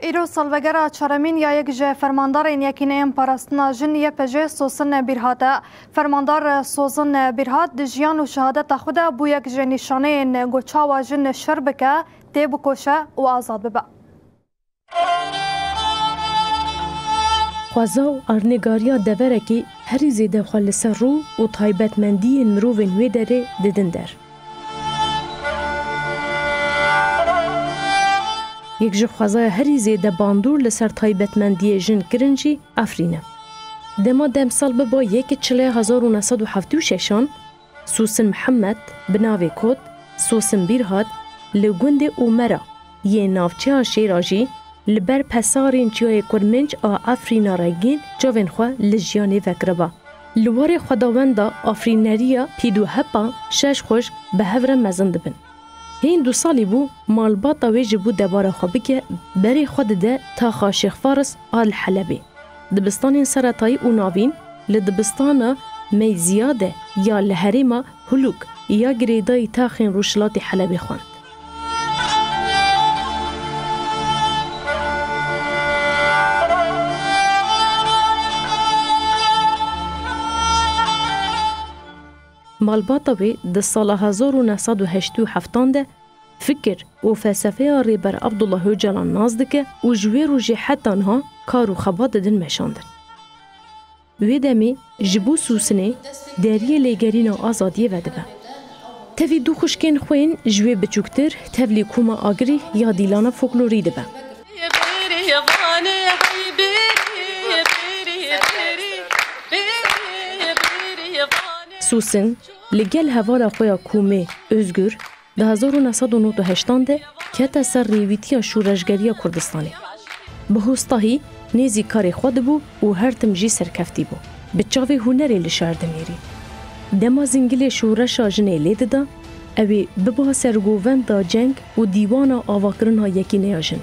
ایرو سالوگرا چارمین یا یک جه فرماندار این یکینه پاراستنا جن یه پجه سوسن بیرهاته. فرماندار سوزن بیرهات دجیان و شهادت خود بو یک جه نشانه گوچا و جن شربکه تی بکوشه و آزاد ببه. خوازا و ارنگاریا دورکی هری زیده خالص رو و تایبتمندی مروون وی داره دیدن در. یک جه خوازای هری زیده باندور لسر تایبتمندی جن کرنجی افرینه. دما دم سال ببا 1976 سوسن محمد بناوی کود سوسن بیرهاد لگوند اومرا یه نافچه شیراجی لبر پسارین جای کرمنج افرینا رگین جوین خواه لجیانی وکربا. لوار خداوندا افرینریا پیدو هپا شش خوش به هفر مزند بن. این 2 سالی بو مالباتا ویجی بو دبار خوابی که بری خود ده تا خاشخ فارس آل حلبی. دبستان سرطایی و ناوین لدبستان می زیاده یا لحریما هلوک یا گریدای تاخین روشلات حلبی خواند. مالباتا وی ده سال 1987 ده فکر و فلسفه ریبر عبدالله هوجلان نازدکه و جوی روژی حتی آنها کار و خبات دن مشاندن. وی دمی جبو سوسنه دریه لیگرین آزادیه وده به. تاوی دو خوشکین خوین جوی بچوکتر تاولی کوما آگری یا دیلانا فولکلوری ده به. سوسن لگل هوالا خویا کومه özgür ده 1998 ده که سر ریویتیا شورشگریا کردستانی. به هستاهی نیزی کاری خود بو و هر تمجی سرکفتی بو. به چاوی هنری لشارد میری. دما زنگل شورشا جنه لیده دا اوی ببا سرگوون دا جنگ و دیوانا آواکرن ها یکی نیاجن.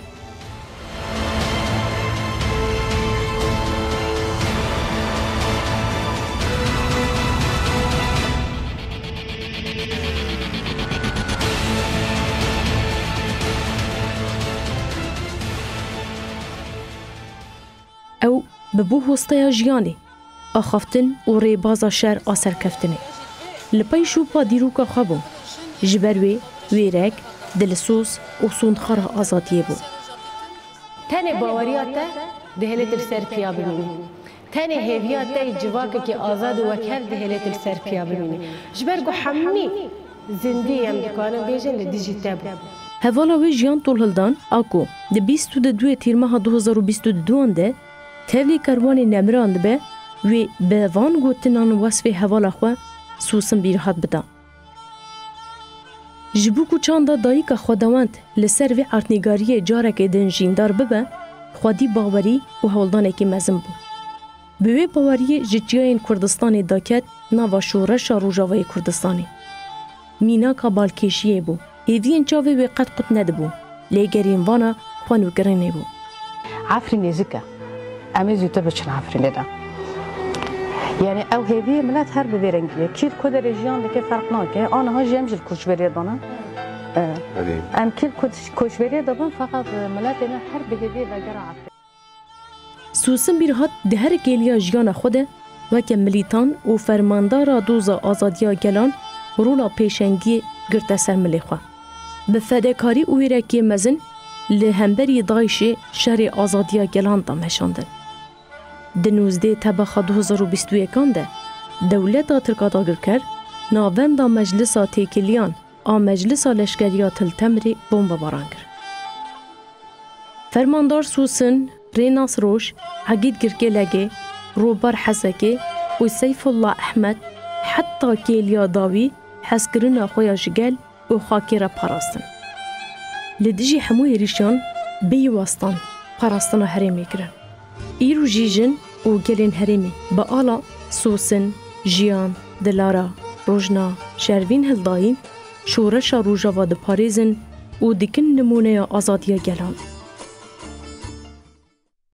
او ببو هستایا جیانی آخافتن و ریبازا شهر آسر کفتنه. لپای شوپا دیروکا خوابون جبروی ویرک دلسوس و سوندخار آزادیه بو. تنه باوریات دهلت السر پیا بمینی. تنه هیویات جواک که آزاد و وکر دهلت السر پیا بمینی. جبرگو حمی زندگی هم دکانم بیجن لدیجیتا بو. هوالا وی جیان طول هلدان آکو ده 22 تیر ماه 2022 ده تاولی کروانی نمراند به وی به وان گوتنان وصف حوالا خواه سوسن بیرهات بدا. جبو کوچاندا داییکا خوداوند لسر وی ارتنگاری جارک دنجیندار ببه خودی باوری و هولدانه که مزم بو. به باوری جتیاین کردستانی داکت نوا شورش روژاوی کردستانی. میناکا بالکشیه بو. ایوین چاوی وی قد ندبو. لیگرین وانا خوانو گرنه بو. عفري نزكا أميزي تبتشن عفري لدا يعني أو هذه ملات هرب ذيرنجية كيل كود ريجيان لكي فرقناك أنا هاجي أمجي الكوشبرية دانا أم كيل كوشبرية دابن فقط ملات أنا هرب هذه وجرا عفري سوسن بیرهات ده هر گلیا جیان خوده وکه ملیتان و فرماندارا دوزا آزادیا گلان رولا پیشنگی گرت سر ملیخوا به فداکاری و ویرکی مزن لهمبری دایش شهر آزادیا گلان دامشاندن. دنوزده تبخ 2021 ده دولت ترکاتا گرکر ناوند مجلس تیکلیان مجلس لشکریا تلتمری بمب بارانگر. فرماندار سوسن ریناس روش عقید گرکه لگه روبر حزکه و سیف الله احمد حتی کلیا داوی حسکرنا خویا جگل و خاکر پاراستن. لدیجی هموی ریشان بی واسطان پاراستان هرمی کرن. ایرو جیجن و گلین هرمی با آلا سوسن، جیان، دلارا، روژنا، شروین هلداین شورش روژاوا د پاریزن و دیکن نمونه آزادی گلان.